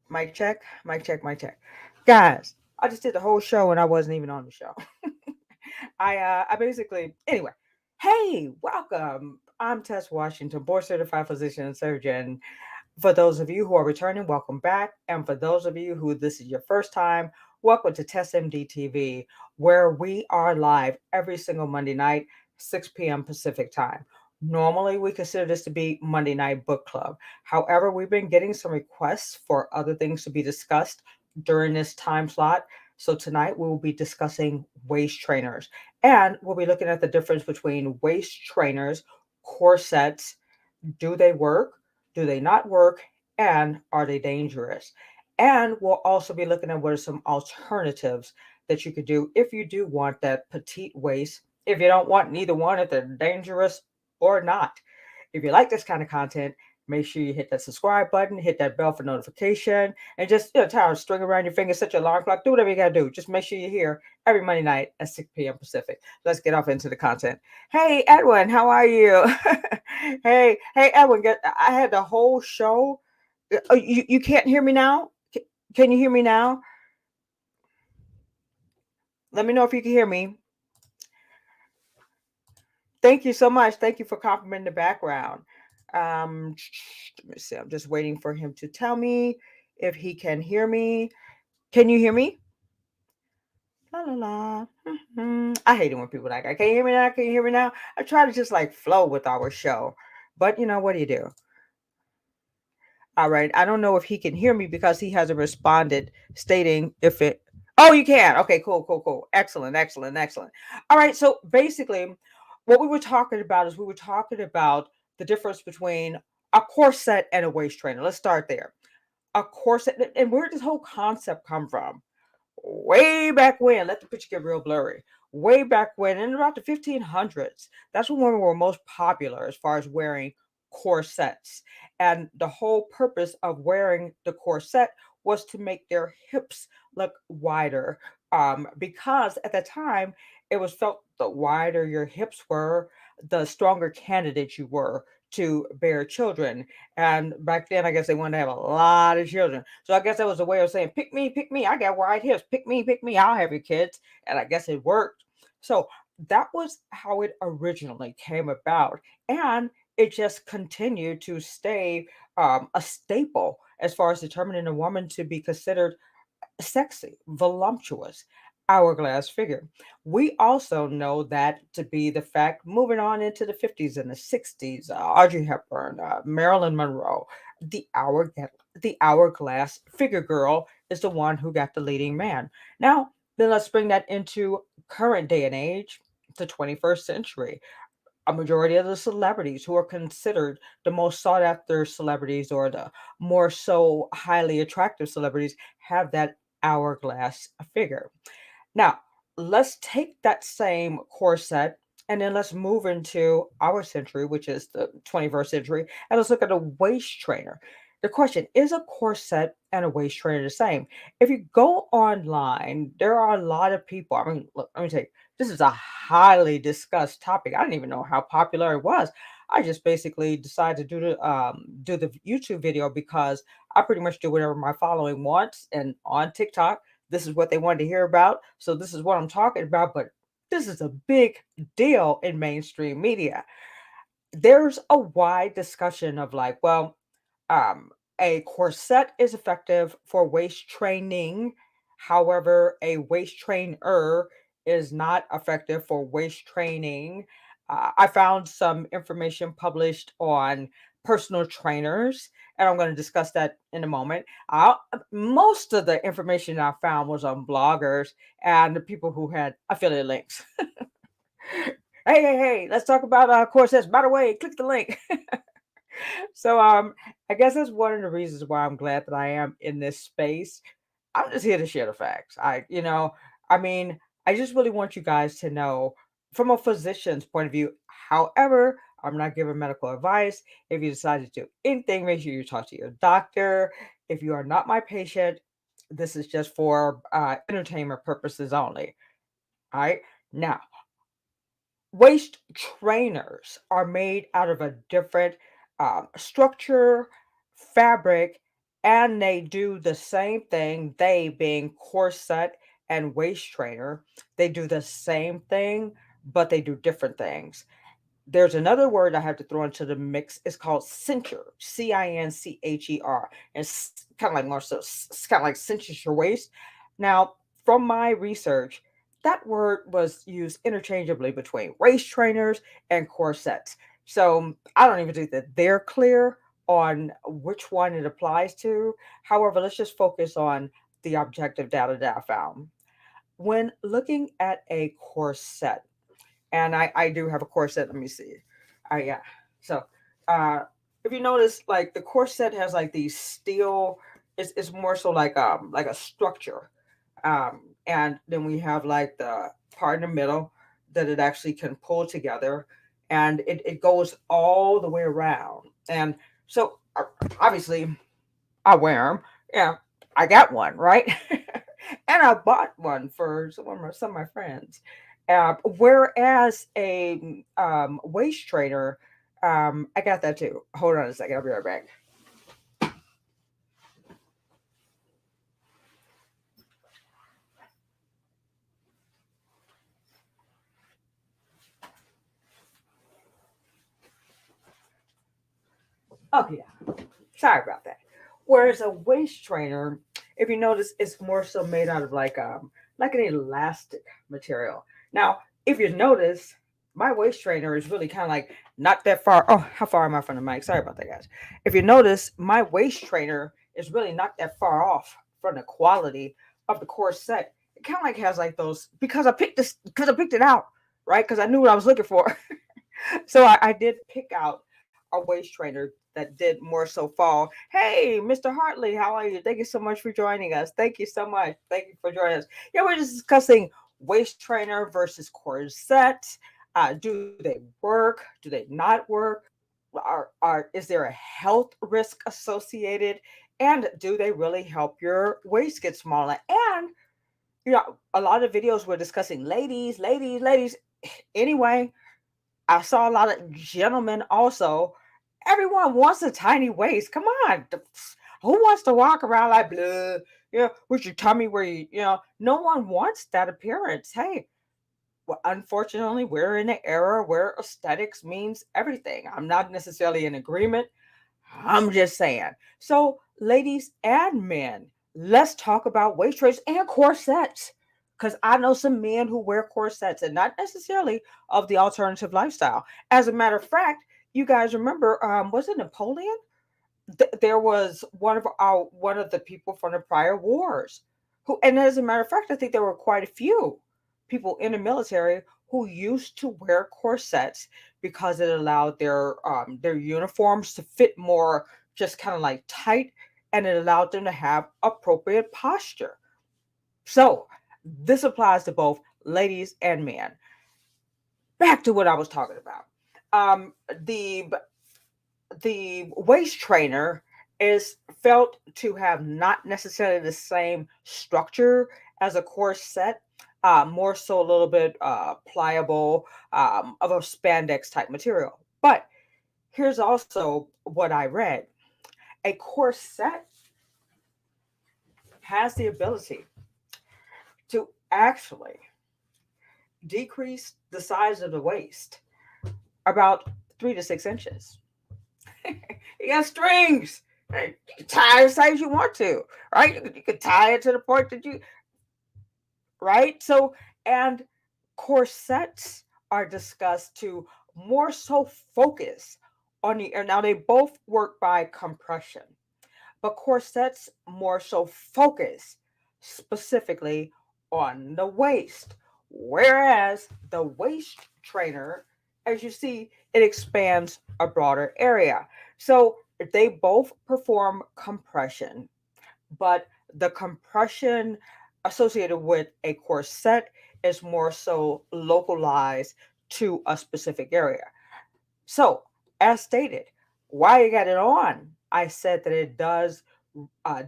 Mic check, mic check, mic check. Guys, I just did the whole show and I wasn't even on the show. I basically anyway. Hey, welcome. I'm Tess Washington, board certified physician and surgeon. For those of you who are returning, welcome back. And for those of you who this is your first time, welcome to Tess MD TV, where we are live every single Monday night, 6 p.m. Pacific time. Normally, we consider this to be Monday Night Book Club. However, we've been getting some requests for other things to be discussed during this time slot. So tonight we will be discussing waist trainers, and we'll be looking at the difference between waist trainers, corsets. Do they work? Do they not work? And are they dangerous? And we'll also be looking at what are some alternatives that you could do if you do want that petite waist. If you don't want neither one, if they're dangerous or not. If you like this kind of content, make sure you hit that subscribe button, hit that bell for notification, and just tie a string around your finger, set your alarm clock, do whatever you gotta do. Just make sure you're here every Monday night at 6 p.m. Pacific. Let's get off into the content. Hey Edwin, how are you? Hey Edwin, I had the whole show. Oh, you can't hear me now? Can you hear me now? Let me know if you can hear me. Thank you so much. Thank you for complimenting the background. Let me see. I'm just waiting for him to tell me if he can hear me. Can you hear me? La la la. I hate it when people like, I can't hear me now. Can you hear me now? I try to just like flow with our show, but what do you do? All right. I don't know if he can hear me because he hasn't responded stating if it. Oh, you can. Okay, cool, cool, cool. Excellent, excellent, excellent. All right. So basically, what we were talking about is we were talking about the difference between a corset and a waist trainer. Let's start there. A corset, and where did this whole concept come from? Way back when, let the picture get real blurry. Way back when, in about the 1500s, that's when women were most popular as far as wearing corsets. And the whole purpose of wearing the corset was to make their hips look wider. Because at the time, it was felt the wider your hips were, the stronger candidate you were to bear children. And back then, I guess they wanted to have a lot of children. So I guess that was a way of saying, pick me. I got wide hips. Pick me. I'll have your kids. And I guess it worked. So that was how it originally came about. And it just continued to stay a staple as far as determining a woman to be considered sexy, voluptuous, hourglass figure. We also know that to be the fact moving on into the 50s and the 60s, Audrey Hepburn, Marilyn Monroe, the hour the hourglass figure girl is the one who got the leading man. Now, then let's bring that into current day and age, the 21st century. A majority of the celebrities who are considered the most sought after celebrities or the more so highly attractive celebrities have that hourglass figure. Now, let's take that same corset and then let's move into our century, which is the 21st century, and let's look at a waist trainer. The question is, a corset and a waist trainer the same? If you go online, there are a lot of people. I mean, look, let me tell you, this is a highly discussed topic. I didn't even know how popular it was. I just basically decided to do the YouTube video because I pretty much do whatever my following wants, and on TikTok this is what they wanted to hear about. So this is what I'm talking about. But this is a big deal in mainstream media. There's a wide discussion of like, well, um, a corset is effective for waist training. However, a waist trainer is not effective for waist training. I found some information published on personal trainers, and I'm going to discuss that in a moment. Most of the information I found was on bloggers and the people who had affiliate links. Hey, let's talk about corsets. By the way, click the link. So I guess that's one of the reasons why I'm glad that I am in this space. I'm just here to share the facts. I mean, I just really want you guys to know from a physician's point of view. However, I'm not giving medical advice. If you decide to do anything, make sure you talk to your doctor. If you are not my patient, this is just for entertainment purposes only. All right. Now, waist trainers are made out of a different structure, fabric, and they do the same thing. They being corset and waist trainer, they do the same thing, but they do different things. There's another word I have to throw into the mix. It's called cincher, Cincher. And it's kind of like more so, it's kind of like cinches your waist. Now, from my research, that word was used interchangeably between waist trainers and corsets. So I don't even think that they're clear on which one it applies to. However, let's just focus on the objective data that I found. When looking at a corset, and I do have a corset. Let me see. Yeah. So uh, if you notice, like the corset has like these steel. It's more so like a structure, and then we have like the part in the middle that it actually can pull together, and it goes all the way around. And so obviously I wear them. Yeah, I got one, right? And I bought one for some of my friends. Whereas a waist trainer, I got that too. Hold on a second, I'll be right back. Okay, yeah. Sorry about that. Whereas a waist trainer, if you notice, it's more so made out of like an elastic material. Now, if you notice, my waist trainer is really kind of like not that far. Oh, how far am I from the mic? Sorry about that, guys. If you notice, my waist trainer is really not that far off from the quality of the corset. It kind of like has like those because I picked it out, right? Because I knew what I was looking for. So I did pick out a waist trainer that did more so fall. Hey, Mr. Hartley, how are you? Thank you so much for joining us. Thank you so much. Thank you for joining us. Yeah, we're just discussing waist trainer versus corset. Do they work? Do they not work? Is there a health risk associated? And do they really help your waist get smaller? And a lot of videos were discussing ladies, ladies, ladies. Anyway, I saw a lot of gentlemen also. Everyone wants a tiny waist. Come on. Who wants to walk around like blah, with your tummy where no one wants that appearance. Hey, well, unfortunately, we're in an era where aesthetics means everything. I'm not necessarily in agreement. I'm just saying. So, ladies and men, let's talk about waist trainers and corsets. Because I know some men who wear corsets and not necessarily of the alternative lifestyle. As a matter of fact, you guys remember, was it Napoleon? There was one of the people from the prior wars who, and as a matter of fact, I think there were quite a few people in the military who used to wear corsets because it allowed their uniforms to fit more just kind of like tight, and it allowed them to have appropriate posture. So this applies to both ladies and men. Back to what I was talking about. Um, the the waist trainer is felt to have not necessarily the same structure as a corset, more so a little bit pliable, of a spandex type material. But here's also what I read: a corset has the ability to actually decrease the size of the waist about 3 to 6 inches. You got strings. Right? You can tie it as tight as you want to, right? You can tie it to the point that you, right? So, and corsets are discussed to more so focus on the air. Now, they both work by compression, but corsets more so focus specifically on the waist, whereas the waist trainer, as you see, it expands a broader area. So they both perform compression, but the compression associated with a corset is more so localized to a specific area. So, as stated, why you got it on, I said that it does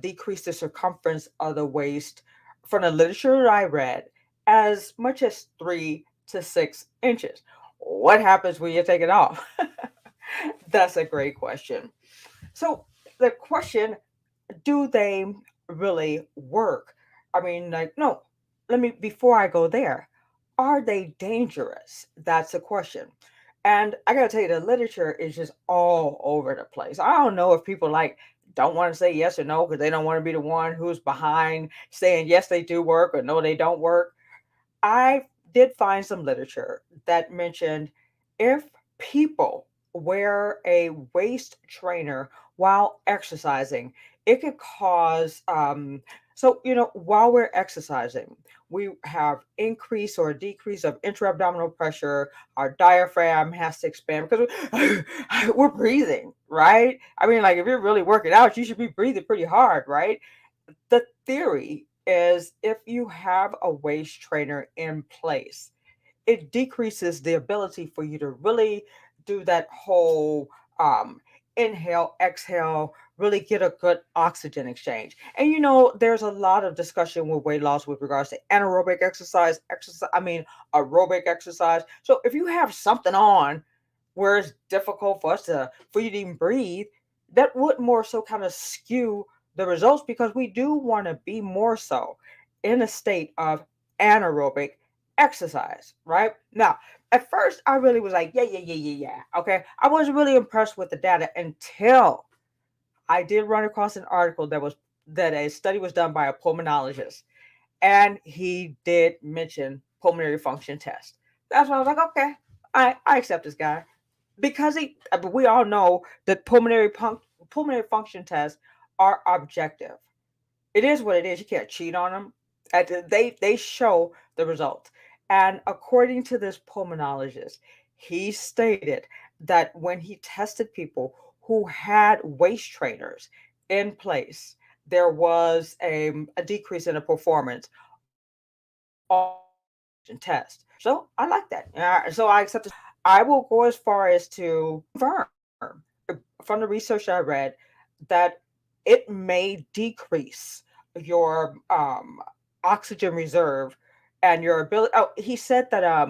decrease the circumference of the waist from the literature that I read as much as 3 to 6 inches. What happens when you take it off? That's a great question. So, the question do they really work? I mean, like, no, let me, before I go there, are they dangerous? That's the question. And I gotta tell you, the literature is just all over the place. I don't know if people like don't want to say yes or no because they don't want to be the one who's behind saying yes, they do work or no, they don't work. I did find some literature that mentioned if people wear a waist trainer while exercising, it could cause so while we're exercising, we have increase or decrease of intra-abdominal pressure. Our diaphragm has to expand because we're breathing, right? I mean, like if you're really working out, you should be breathing pretty hard, right? The theory is if you have a waist trainer in place, it decreases the ability for you to really do that whole um, inhale, exhale, really get a good oxygen exchange. And there's a lot of discussion with weight loss with regards to anaerobic exercise, I mean, aerobic exercise. So if you have something on where it's difficult for you to even breathe, that would more so kind of skew the results because we do want to be more so in a state of anaerobic exercise, right? Now, at first I really was like, yeah, yeah, yeah, yeah, yeah. Okay. I wasn't really impressed with the data until I did run across an article that a study was done by a pulmonologist, and he did mention pulmonary function test. That's why I was like, okay, I accept this guy because we all know that pulmonary function tests are objective. It is what it is. You can't cheat on them. They show the results. And according to this pulmonologist, he stated that when he tested people who had waist trainers in place, there was a decrease in the performance test. So I like that. So I accept this. I will go as far as to confirm from the research I read that it may decrease your oxygen reserve and your ability. Oh, he said that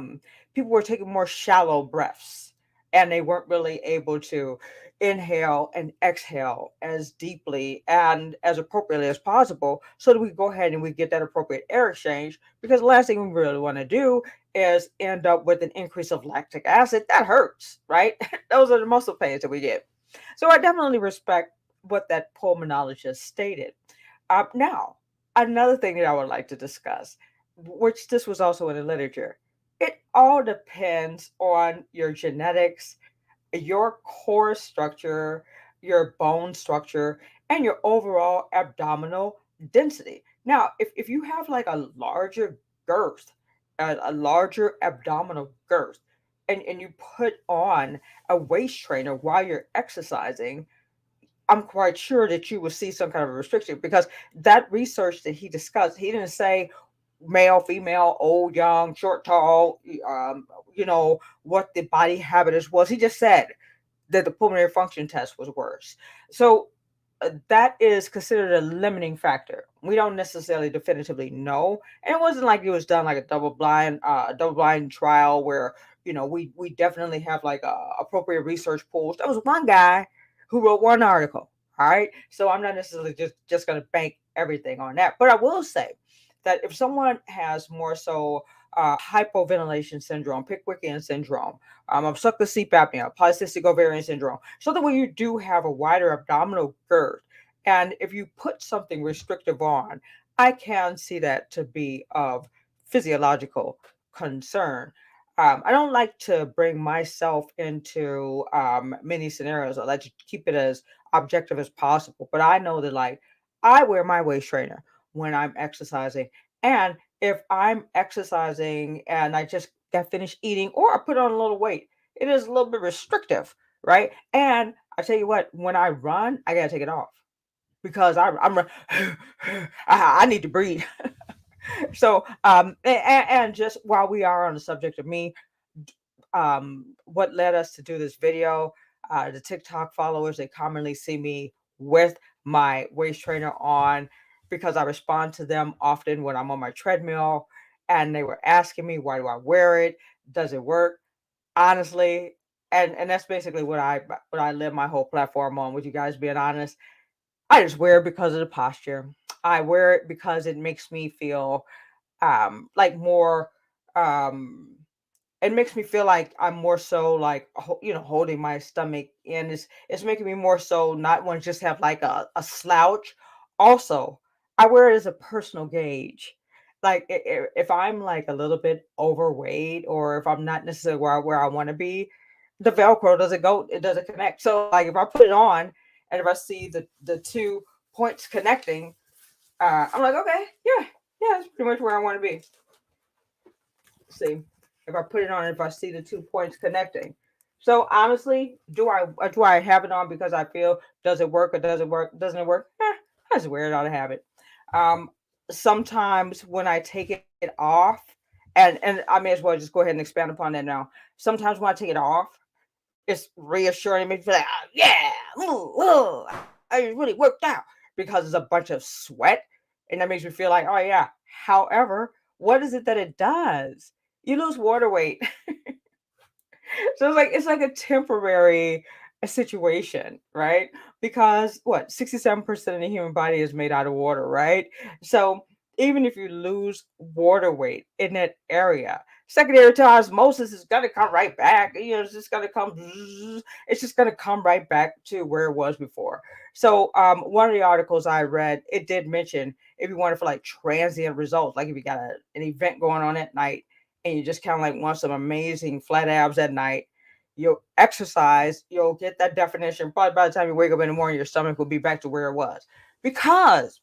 people were taking more shallow breaths and they weren't really able to inhale and exhale as deeply and as appropriately as possible so that we go ahead and we get that appropriate air exchange, because the last thing we really want to do is end up with an increase of lactic acid. That hurts, right? Those are the muscle pains that we get. So I definitely respect what that pulmonologist stated. Now, another thing that I would like to discuss, which this was also in the literature, it all depends on your genetics, your core structure, your bone structure, and your overall abdominal density. Now, if you have like a larger girth, a larger abdominal girth, and you put on a waist trainer while you're exercising, I'm quite sure that you will see some kind of a restriction because that research that he discussed, he didn't say male, female, old, young, short, tall, what the body habitus was. He just said that the pulmonary function test was worse. So that is considered a limiting factor. We don't necessarily definitively know, and it wasn't like it was done like a double blind trial where we definitely have like appropriate research pools. There was one guy who wrote one article. All right, so I'm not necessarily just going to bank everything on that, but I will say that if someone has more so hypoventilation syndrome, Pickwickian syndrome, obstructive sleep apnea, polycystic ovarian syndrome, something where you do have a wider abdominal girth. And if you put something restrictive on, I can see that to be of physiological concern. I don't like to bring myself into many scenarios. I like to keep it as objective as possible. But I know that, like, I wear my waist trainer when I'm exercising. And if I'm exercising and I just got finished eating or I put on a little weight, it is a little bit restrictive, right? And I tell you what, when I run, I gotta take it off because I need to breathe. So and just while we are on the subject of me, what led us to do this video, the TikTok followers, they commonly see me with my waist trainer on because I respond to them often when I'm on my treadmill, and they were asking me, why do I wear it? Does it work? Honestly, and that's basically what I live my whole platform on, with you guys being honest. I just wear it because of the posture. I wear it because it makes me feel like more um it makes me feel like I'm more so like holding my stomach in. It's making me more so not want to just have like a slouch. Also, I wear it as a personal gauge. Like if I'm like a little bit overweight or if I'm not necessarily where I want to be, the Velcro doesn't go, it doesn't connect. So like if I put it on and if I see the 2 points connecting, I'm like, okay, yeah, that's pretty much where I want to be. See, if I put it on, if I see the 2 points connecting. So honestly, do I have it on because I feel does it work or does it work? Doesn't it work? I just wear it out of habit. Um, Sometimes when I take it off, and I may as well just go ahead and expand upon that now. Sometimes when I take it off, it's reassuring. It makes me feel like, oh, yeah, I really worked out because it's a bunch of sweat, and that makes me feel like, oh yeah. However, what is it that it does? You lose water weight. So it's like a temporary situation, right? Because what 67% of the human body is made out of water, right? So even if you lose water weight in that area, secondary to osmosis is gonna come right back. It's just gonna come. It's just gonna come right back to where it was before. So one of the articles I read, it did mention if you wanted for like transient results, like if you got an event going on at night and you just kind of like want some amazing flat abs at night, you'll exercise, you'll get that definition. Probably by the time you wake up in the morning, your stomach will be back to where it was. Because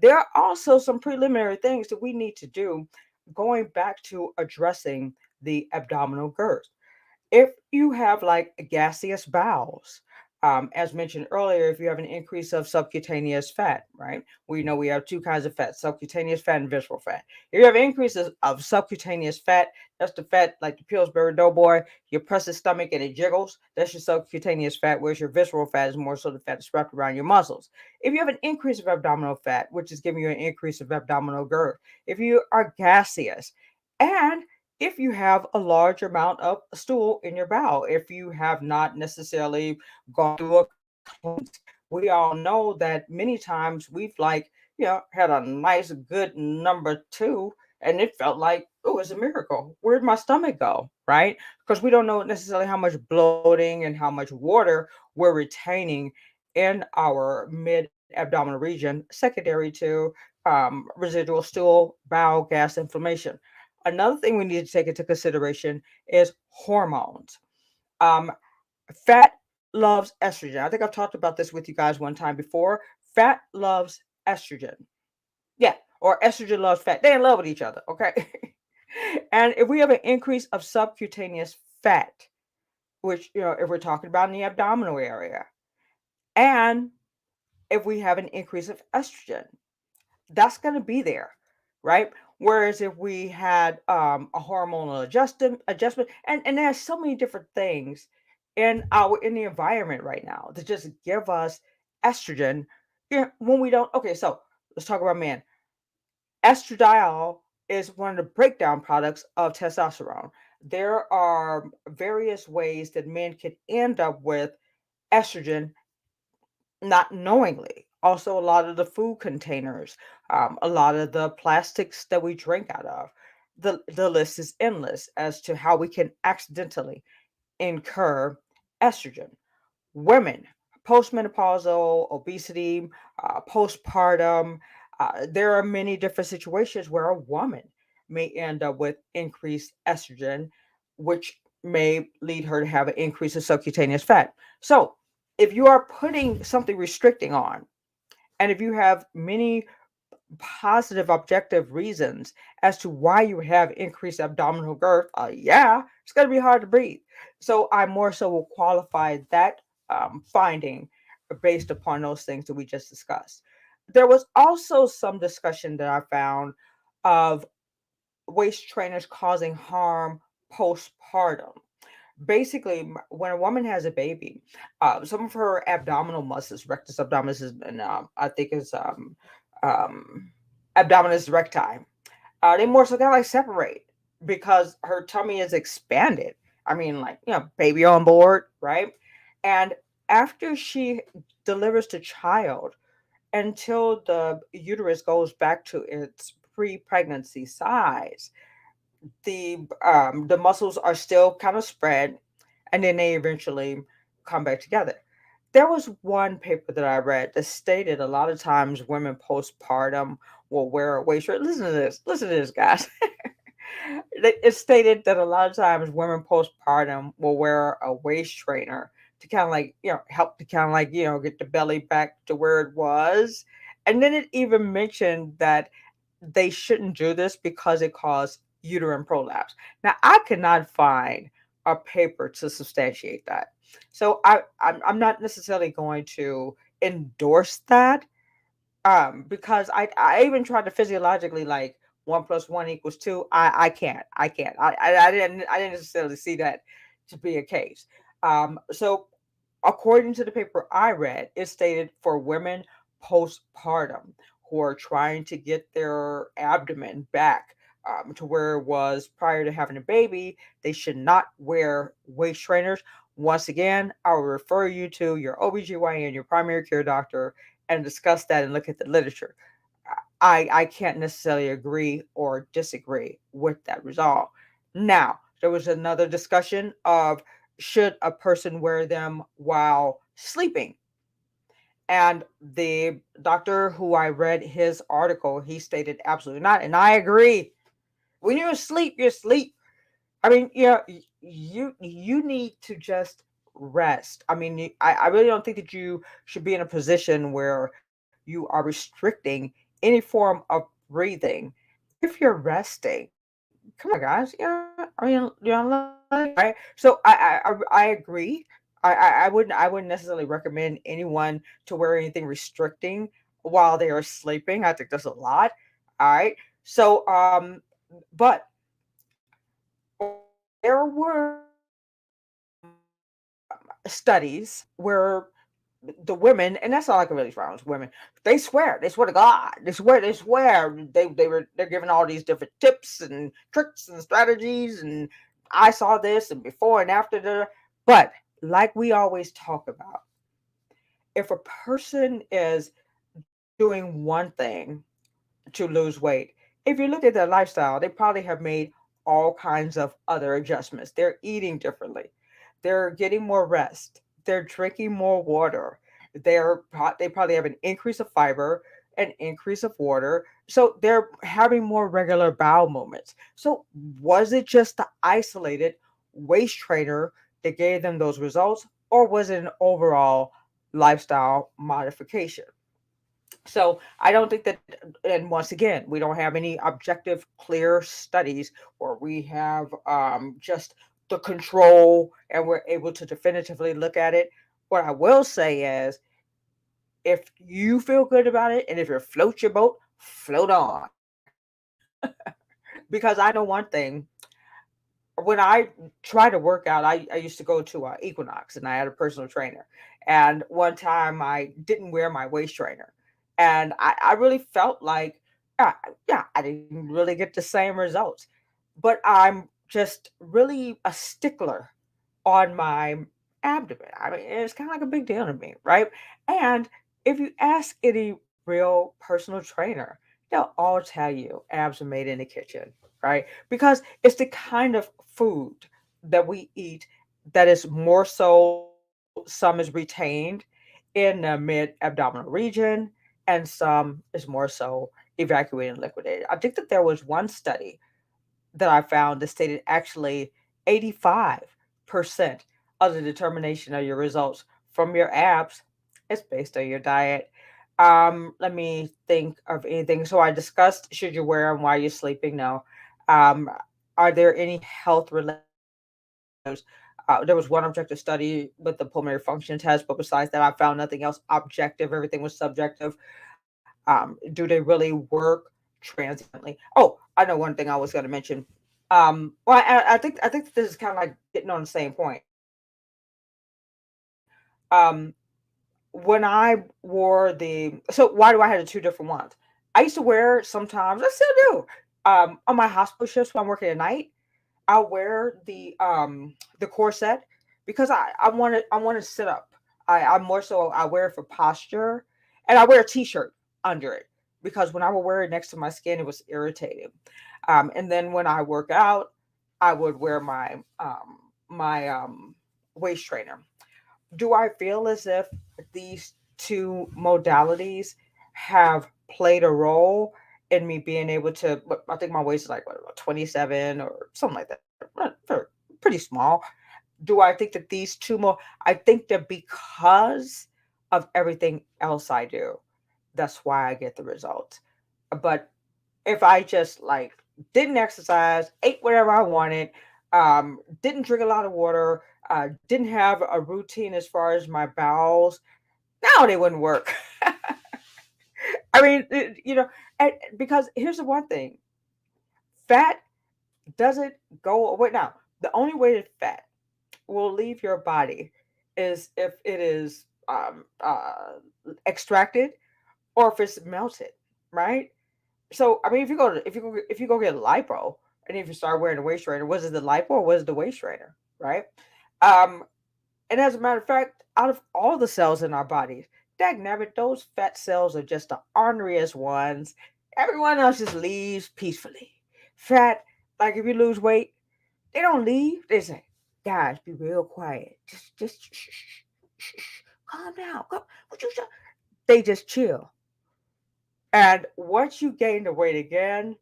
there are also some preliminary things that we need to do going back to addressing the abdominal girth. If you have like gaseous bowels, as mentioned earlier, if you have an increase of subcutaneous fat, right? We know we have 2 kinds of fat: subcutaneous fat and visceral fat. If you have increases of subcutaneous fat, that's the fat like the Pillsbury Doughboy. You press the stomach and it jiggles. That's your subcutaneous fat, whereas your visceral fat is more so the fat that's wrapped around your muscles. If you have an increase of abdominal fat, which is giving you an increase of abdominal girth, if you are gaseous, and if you have a large amount of stool in your bowel, if you have not necessarily gone through a cleanse. We all know that many times we've like, had a nice good number 2 and it felt like, oh, it's a miracle. Where'd my stomach go? Right? Because we don't know necessarily how much bloating and how much water we're retaining in our mid abdominal region, secondary to residual stool, bowel, gas, inflammation. Another thing we need to take into consideration is hormones. Um, Fat loves estrogen. I think I've talked about this with you guys one time before. Fat loves estrogen. Yeah, or estrogen loves fat. They in love with each other, okay? And if we have an increase of subcutaneous fat, which, if we're talking about in the abdominal area, and if we have an increase of estrogen, that's going to be there, right? Whereas if we had a hormonal adjustment, and there's so many different things in the environment right now to just give us estrogen, when we don't. Okay, so let's talk about men. Estradiol is one of the breakdown products of testosterone. There are various ways that men can end up with estrogen not knowingly. Also, a lot of the food containers, a lot of the plastics that we drink out of. The list is endless as to how we can accidentally incur estrogen. Women, postmenopausal, obesity, postpartum, there are many different situations where a woman may end up with increased estrogen, which may lead her to have an increase of subcutaneous fat. So, if you are putting something restricting on, and if you have many positive objective reasons as to why you have increased abdominal girth, yeah, it's going to be hard to breathe. So I more so will qualify that finding based upon those things that we just discussed. There was also some discussion that I found of waist trainers causing harm postpartum. Basically, when a woman has a baby, some of her abdominal muscles, rectus abdominis, and I think it's um, abdominis recti, they more so kind of like separate because her tummy is expanded. I mean, like, baby on board, right? And after she delivers the child, until the uterus goes back to its pre-pregnancy size. The muscles are still kind of spread, and then they eventually come back together. There was one paper that I read that stated a lot of times women postpartum will wear a waist trainer. Listen to this, guys. It stated that a lot of times women postpartum will wear a waist trainer to kind of like, help to kind of like, get the belly back to where it was. And then it even mentioned that they shouldn't do this because it caused uterine prolapse. Now, I cannot find a paper to substantiate that. So I'm not necessarily going to endorse that, because I even tried to physiologically, like, 1 plus 1 equals 2. I can't. I didn't necessarily see that to be a case. So according to the paper I read, it stated for women postpartum who are trying to get their abdomen back, to where it was prior to having a baby, they should not wear waist trainers. Once again, I will refer you to your OBGYN, your primary care doctor, and discuss that and look at the literature. I can't necessarily agree or disagree with that result. Now, there was another discussion of should a person wear them while sleeping? And the doctor who I read his article, he stated absolutely not. And I agree. When you're asleep, you're asleep. I mean, you need to just rest. I mean, I really don't think that you should be in a position where you are restricting any form of breathing if you're resting. Come on, guys. Right? So I agree. I wouldn't necessarily recommend anyone to wear anything restricting while they are sleeping. I think that's a lot. All right. So but there were studies where the women, and that's all I can really find was women. They swear to God, they're giving all these different tips and tricks and strategies, and I saw this and before and after the. But like we always talk about, if a person is doing one thing to lose weight, if you look at their lifestyle, they probably have made all kinds of other adjustments. They're eating differently. They're getting more rest. They're drinking more water. They probably have an increase of fiber, an increase of water. So they're having more regular bowel movements. So was it just the isolated waist trainer that gave them those results, or was it an overall lifestyle modification? So I don't think that, and once again, we don't have any objective, clear studies where we have just the control and we're able to definitively look at it. What I will say is, if you feel good about it and if you float your boat, float on. Because I know one thing, when I try to work out, I used to go to Equinox and I had a personal trainer. And one time I didn't wear my waist trainer. And I really felt like, yeah, I didn't really get the same results. But I'm just really a stickler on my abdomen. I mean, it's kind of like a big deal to me, right? And if you ask any real personal trainer, they'll all tell you abs are made in the kitchen, right? Because it's the kind of food that we eat that is more so, some is retained in the mid abdominal region, and some is more so evacuated and liquidated. I think that there was one study that I found that stated actually 85% of the determination of your results from your abs is based on your diet. Let me think of anything. So I discussed should you wear them while you're sleeping? No. Um, are there any health related issues? There was one objective study with the pulmonary function test, but besides that, I found nothing else objective. Everything was subjective. Do they really work transiently? Oh, I know one thing I was going to mention. Well, I think this is kind of like getting on the same point. Um, when I wore so why do I have the two different ones? I used to wear sometimes, I still do. On my hospital shifts when I'm working at night, I'll wear the corset because I want to sit up. I'm more so I wear it for posture, And I wear a t-shirt under it because when I would wear it next to my skin, it was irritating. And then when I work out, I would wear my waist trainer. Do I feel as if these two modalities have played a role in me being able to? I think my waist is like what, 27 or something like that. Pretty small. Do I think that these two more? I think that because of everything else I do, that's why I get the results. But if I just like didn't exercise, ate whatever I wanted, didn't drink a lot of water, didn't have a routine as far as my bowels, no, they wouldn't work. I mean, because here's the one thing: fat doesn't go away. Now, the only way that fat will leave your body is if it is extracted or if it's melted, right? So I mean, if you go get lipo, and if you start wearing a waist trainer, was it the lipo or was it the waist trainer, right? Um, and as a matter of fact, out of all the cells in our bodies, dagnabbit, those fat cells are just the orneriest ones. Everyone else just leaves peacefully. Fat, like if you lose weight, they don't leave. They say, "Guys, be real quiet. Just shh, shh, shh, shh, calm down. Come, would you?" They just chill. And once you gain the weight again,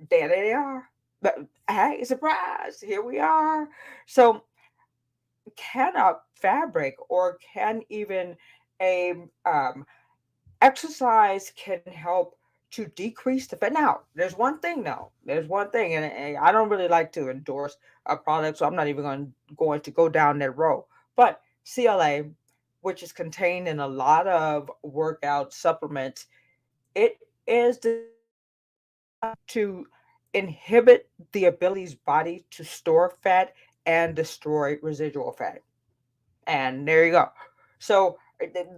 there they are. But hey, surprise, here we are. So can a fabric or can even a exercise can help to decrease the fat. Now, there's one thing though. There's one thing, and I don't really like to endorse a product, so I'm not even going to go down that road. But CLA, which is contained in a lot of workout supplements, it is designed to inhibit the ability's body to store fat and destroy residual fat. And there you go. So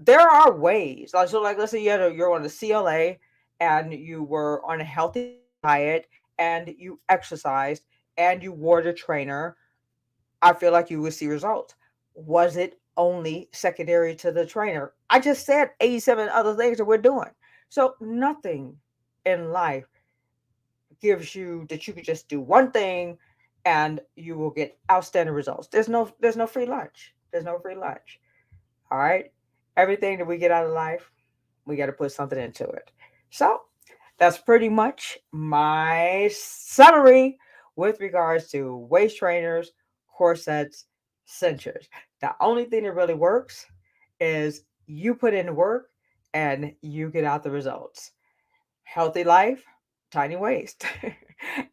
there are ways. Like so, like let's say you're on a CLA and you were on a healthy diet and you exercised and you wore the trainer. I feel like you would see results. Was it only secondary to the trainer? I just said 87 other things that we're doing. So nothing in life gives you that you can just do one thing and you will get outstanding results. There's no free lunch. There's no free lunch. All right. Everything that we get out of life, we got to put something into it. So that's pretty much my summary with regards to waist trainers, corsets, cinchers. The only thing that really works is you put in the work and you get out the results. Healthy life, tiny waist.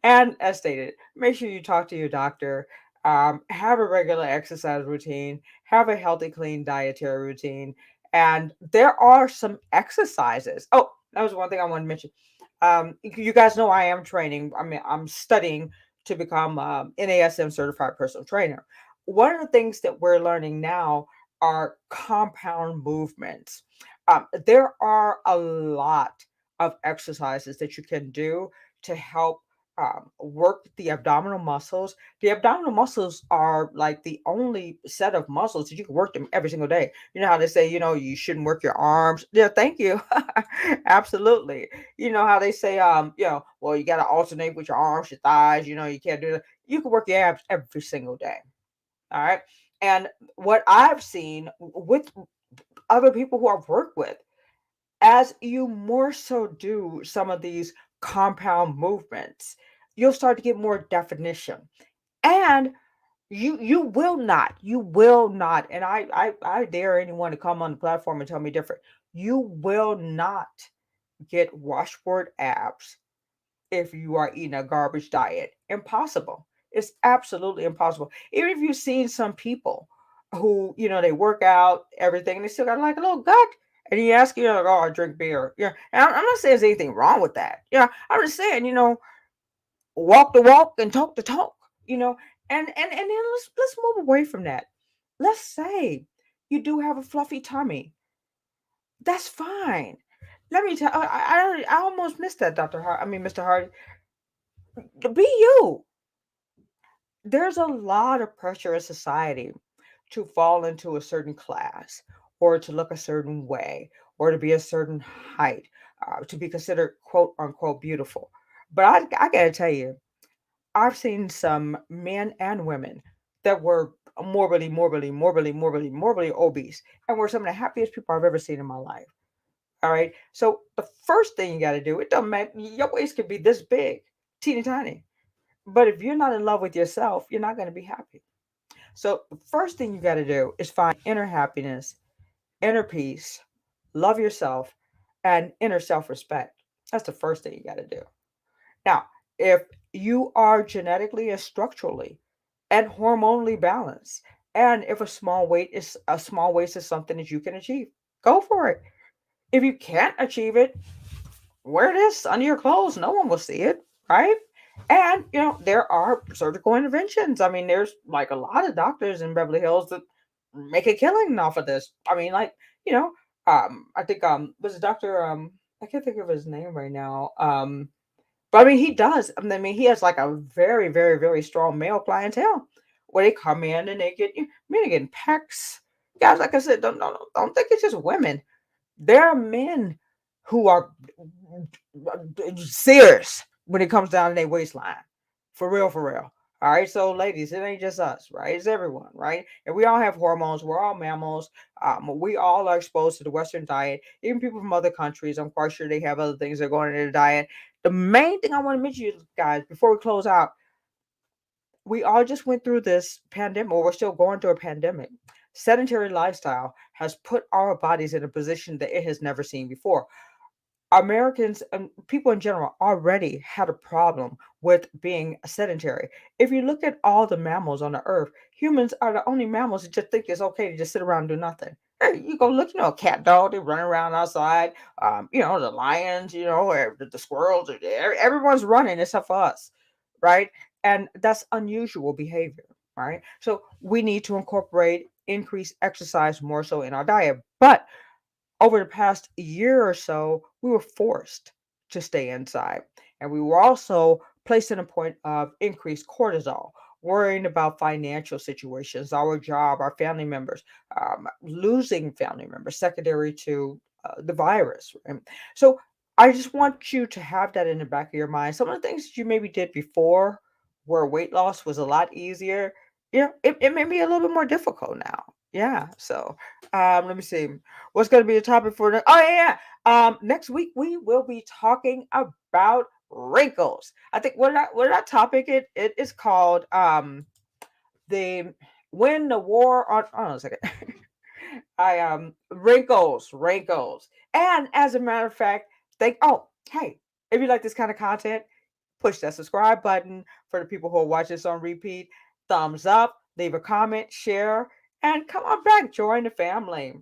And as stated, make sure you talk to your doctor. Have a regular exercise routine, have a healthy, clean dietary routine. And there are some exercises. Oh, that was one thing I wanted to mention. You guys know I am training. I mean, I'm studying to become NASM certified personal trainer. One of the things that we're learning now are compound movements. There are a lot of exercises that you can do to help work the abdominal muscles. The abdominal muscles are like the only set of muscles that you can work them every single day. You know how they say, you shouldn't work your arms. Yeah, thank you. Absolutely. You know how they say, well, you got to alternate with your arms, your thighs. You can't do that. You can work your abs every single day. All right. And what I've seen with other people who I've worked with, as you more so do some of these compound movements, you'll start to get more definition. And you will not, and I dare anyone to come on the platform and tell me different. You will not get washboard abs if you are eating a garbage diet. Impossible. It's absolutely impossible. Even if you've seen some people who, they work out, everything, and they still got like a little gut. And you ask, like, oh, I drink beer. Yeah. And I'm not saying there's anything wrong with that. Yeah. I'm just saying, walk the walk and talk the talk, you know. And then let's move away from that. Let's say you do have a fluffy tummy. That's fine. Let me tell. I almost missed that, Doctor Hart. I mean, Mr. Hardy. Be you. There's a lot of pressure in society to fall into a certain class or to look a certain way, or to be a certain height, to be considered quote unquote beautiful. But I gotta tell you, I've seen some men and women that were morbidly obese and were some of the happiest people I've ever seen in my life. All right. So the first thing you got to do, it doesn't matter. Your waist could be this big, teeny tiny. But if you're not in love with yourself, you're not going to be happy. So the first thing you got to do is find inner happiness, inner peace, love yourself, and inner self respect. That's the first thing you got to do. Now, if you are genetically and structurally and hormonally balanced, and if a small waist is something that you can achieve, go for it. If you can't achieve it, wear this under your clothes. No one will see it, right? And there are surgical interventions. I mean, there's like a lot of doctors in Beverly Hills that make a killing off of this. I mean, like, you know, I think was a doctor I can't think of his name right now. But I mean he does. I mean he has like a very strong male clientele where they come in and they get men are getting pecs. Guys, like I said, don't think it's just women. There are men who are serious when it comes down to their waistline. For real, for real. All right, so ladies, it ain't just us, right? It's everyone, right? And we all have hormones. We're all mammals. We all are exposed to the Western diet. Even people from other countries, I'm quite sure they have other things that are going into the diet. The main thing I want to mention, you guys, before we close out, we all just went through this pandemic, or we're still going through a pandemic. Sedentary lifestyle has put our bodies in a position that it has never seen before. Americans and people in general already had a problem with being sedentary. If you look at all the mammals on the earth, humans are the only mammals that just think it's okay to just sit around and do nothing. Hey, you go look, a cat dog, they run around outside. The lions, or the squirrels, everyone's running except for us, right? And that's unusual behavior, right? So we need to incorporate increased exercise more so in our diet. But over the past year or so, we were forced to stay inside. And we were also placed in a point of increased cortisol, worrying about financial situations, our job, our family members, losing family members secondary to the virus. Right? So I just want you to have that in the back of your mind. Some of the things that you maybe did before where weight loss was a lot easier, it may be a little bit more difficult now. Yeah. So let me see. What's going to be the topic for the? Oh next week we will be talking about wrinkles. I think what our topic it is called the when the war on. Hold on a second. I wrinkles. And as a matter of fact, hey, if you like this kind of content, push that subscribe button for the people who are watching this on repeat. Thumbs up, leave a comment, share, and come on back, join the family.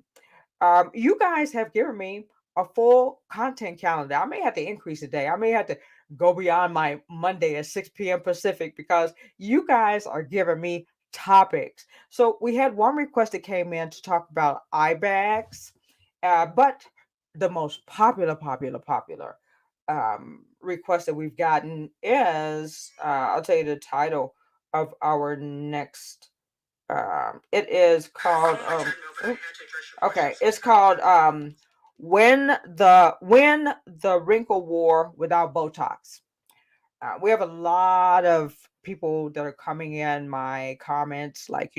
You guys have given me a full content calendar. I may have to increase a day. I may have to go beyond my Monday at 6 p.m. Pacific because you guys are giving me topics. So we had one request that came in to talk about eye bags, but the most popular request that we've gotten is I'll tell you the title of our next it is called okay, it's called when the wrinkle war without Botox. We have a lot of people that are coming in my comments, like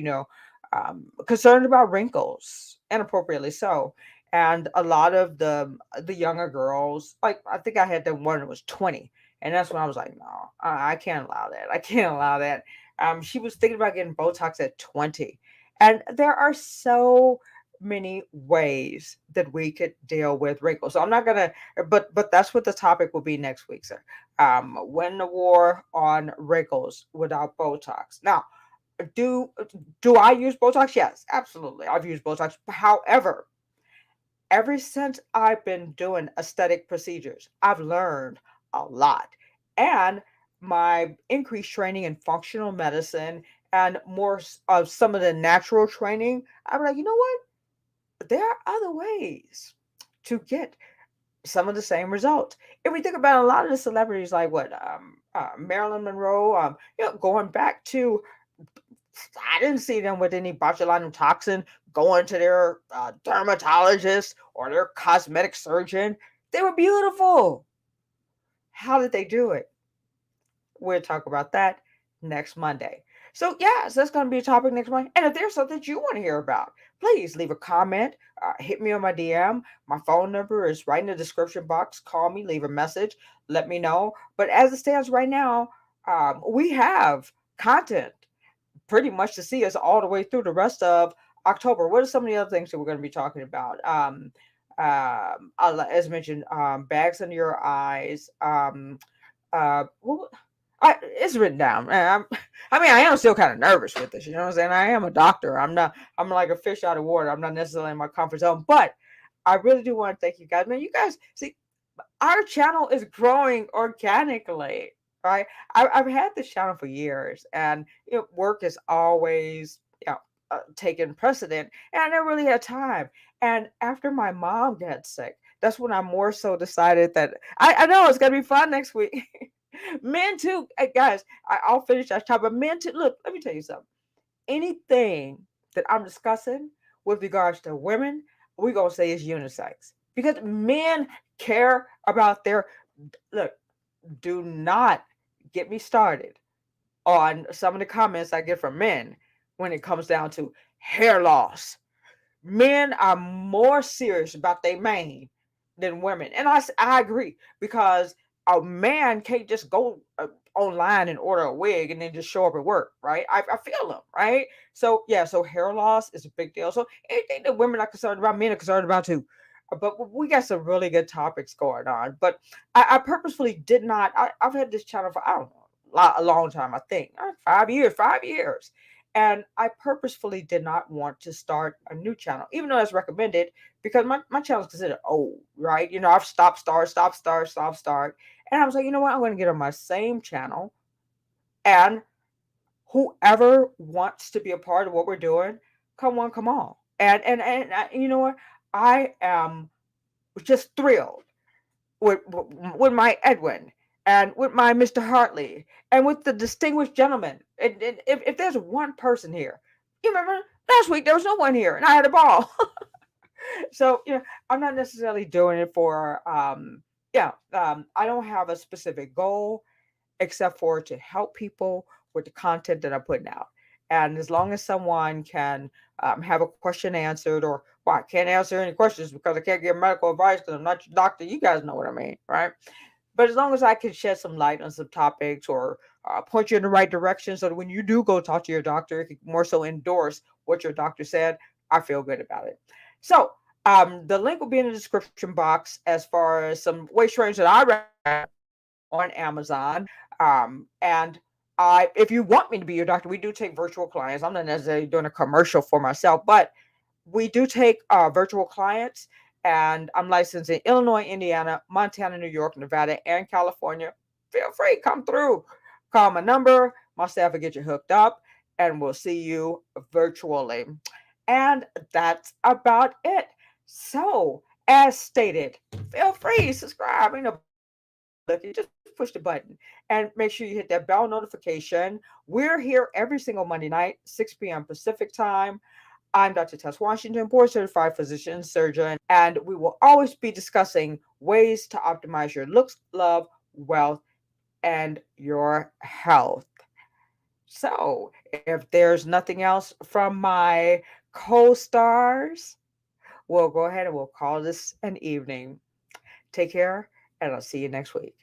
concerned about wrinkles, and appropriately so. And a lot of the younger girls, like I think I had the one that was 20, and that's when I was like, no, I can't allow that. I can't allow that. She was thinking about getting Botox at 20, and there are so many ways that we could deal with wrinkles. So I'm not gonna, but that's what the topic will be next week, sir. Win the war on wrinkles without Botox. Now, do do I use Botox? Yes, absolutely. I've used Botox. However, ever since I've been doing aesthetic procedures, I've learned a lot. And my increased training in functional medicine and more of some of the natural training, I'm like, you know what? There are other ways to get some of the same results. If we think about a lot of the celebrities, like what Marilyn Monroe, going back to I didn't see them with any botulinum toxin going to their dermatologist or their cosmetic surgeon. They were beautiful. How did they do it? We'll talk about that next Monday. So, yes, that's going to be a topic next Monday. And if there's something you want to hear about, please leave a comment, hit me on my DM. My phone number is right in the description box. Call me, leave a message, let me know. But as it stands right now, we have content pretty much to see us all the way through the rest of October. What are some of the other things that we're going to be talking about? As mentioned, bags under your eyes. Well, it's written down. I mean, I am still kind of nervous with this. You know what I'm saying? I am a doctor. I'm not. I'm like a fish out of water. I'm not necessarily in my comfort zone, but I really do want to thank you guys. Man, you guys see, our channel is growing organically. Right? I've had this channel for years, and work is always taken precedent, and I never really had time. And after my mom got sick, that's when I more so decided that I know it's gonna be fun next week. Men too, guys. I'll finish that top, but men too. Look, let me tell you something. Anything that I'm discussing with regards to women, we're gonna say is unisex because men care about their look. Do not get me started on some of the comments I get from men when it comes down to hair loss. Men are more serious about their mane than women. And I agree because a man can't just go online and order a wig and then just show up at work, right? I feel them, right? So, yeah, so hair loss is a big deal. So, anything that women are concerned about, men are concerned about too. But we got some really good topics going on. But I purposefully did not, I've had this channel for, I don't know, a long time, I think. 5 years. And I purposefully did not want to start a new channel, even though it's recommended, because my channel is considered old, right? I've stopped, start, stop, start, stop, start. And I was like, you know what? I'm going to get on my same channel. And whoever wants to be a part of what we're doing, come on, come on. And you know what? I am just thrilled with my Edwin and with my Mr. Hartley and with the distinguished gentleman. And if there's one person here, you remember last week there was no one here and I had a ball. So, I'm not necessarily doing it for, I don't have a specific goal except for to help people with the content that I'm putting out. And as long as someone can have a question answered, or well, I can't answer any questions because I can't give medical advice because I'm not your doctor. You guys know what I mean, right? But as long as I can shed some light on some topics or point you in the right direction so that when you do go talk to your doctor, it can more so endorse what your doctor said, I feel good about it. So the link will be in the description box as far as some waist range that I recommend on Amazon. And if you want me to be your doctor, we do take virtual clients. I'm not necessarily doing a commercial for myself, but we do take virtual clients. And I'm licensed in Illinois, Indiana, Montana, New York, Nevada, and California. Feel free, come through. Call my number. My staff will get you hooked up, and we'll see you virtually. And that's about it. So, as stated, feel free, subscribe. If you just push the button and make sure you hit that bell notification. We're here every single Monday night, 6 p.m. Pacific time. I'm Dr. Tess Washington, board certified physician, surgeon, and we will always be discussing ways to optimize your looks, love, wealth, and your health. So, if there's nothing else from my co-stars, we'll go ahead and we'll call this an evening. Take care, and I'll see you next week.